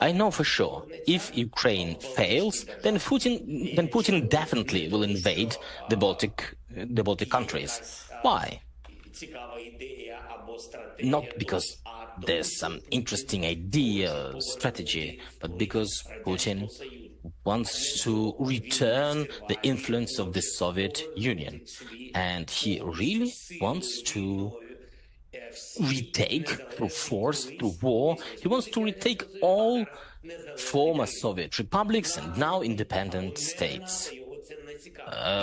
I know for sure, if Ukraine fails, then Putin definitely will invade the Baltic countries. Why? Not because there's some interesting idea or strategy, but because Putin wants to return the influence of the Soviet Union. And he really wants to retake, through force, through war, he wants to retake all former Soviet republics and now independent states.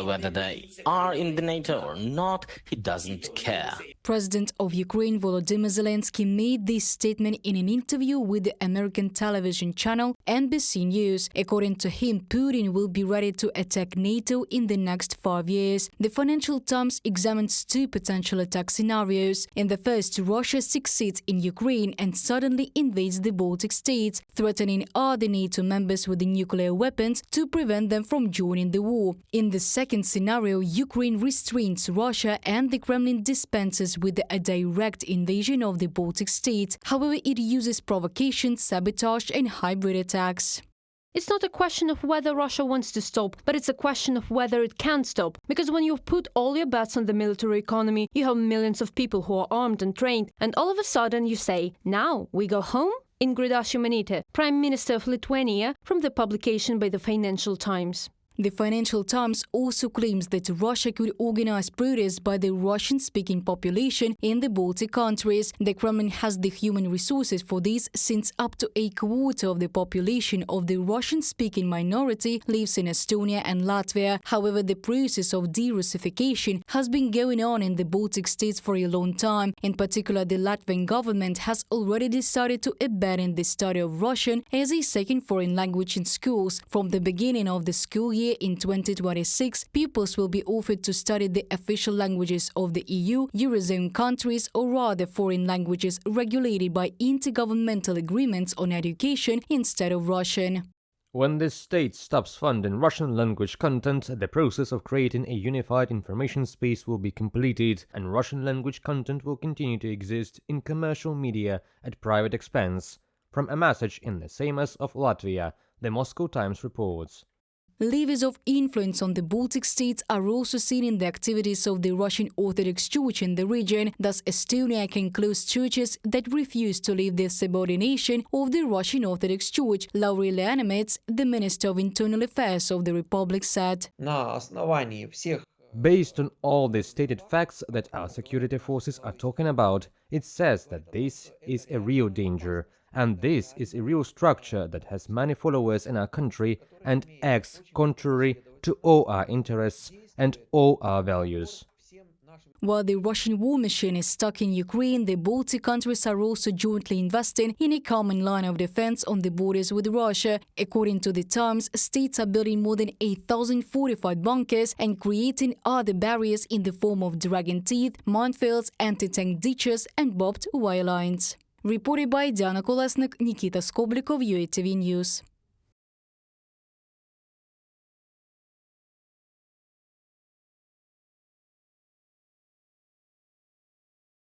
Whether they are in the NATO or not, he doesn't care. President of Ukraine Volodymyr Zelenskyy made this statement in an interview with the American television channel NBC News. According to him, Putin will be ready to attack NATO in the next 5 years. The Financial Times examines 2 potential attack scenarios. In the first, Russia succeeds in Ukraine and suddenly invades the Baltic states, threatening other NATO members with nuclear weapons to prevent them from joining the war. In the second scenario, Ukraine restrains Russia and the Kremlin dispenses with a direct invasion of the Baltic states. However, it uses provocation, sabotage and hybrid attacks. It's not a question of whether Russia wants to stop, but it's a question of whether it can stop. Because when you've put all your bets on the military economy, you have millions of people who are armed and trained, and all of a sudden you say, now we go home? Ingrida Šimonytė, Prime Minister of Lithuania, from the publication by the Financial Times. The Financial Times also claims that Russia could organize protests by the Russian-speaking population in the Baltic countries. The Kremlin has the human resources for this, since up to a quarter of the population of the Russian-speaking minority lives in Estonia and Latvia. However, the process of de-Russification has been going on in the Baltic states for a long time. In particular, the Latvian government has already decided to abandon the study of Russian as a second foreign language in schools. From the beginning of the school year, in 2026, pupils will be offered to study the official languages of the EU, Eurozone countries, or other foreign languages regulated by intergovernmental agreements on education instead of Russian. When the state stops funding Russian language content, the process of creating a unified information space will be completed, and Russian language content will continue to exist in commercial media at private expense. From a message in the same as of Latvia, the Moscow Times reports. Levers of influence on the Baltic states are also seen in the activities of the Russian Orthodox Church in the region. Thus, Estonia can close churches that refuse to leave the subordination of the Russian Orthodox Church, Lauri Leonemets, the Minister of Internal Affairs of the Republic, said. Based on all the stated facts that our security forces are talking about, it says that this is a real danger, and this is a real structure that has many followers in our country and acts contrary to all our interests and all our values. While the Russian war machine is stuck in Ukraine, the Baltic countries are also jointly investing in a common line of defense on the borders with Russia. According to the Times, states are building more than 8,000 fortified bunkers and creating other barriers in the form of dragon teeth, minefields, anti-tank ditches and barbed wire lines. Reported by Diana Kolesnik, Nikita Skoblikov, UATV News.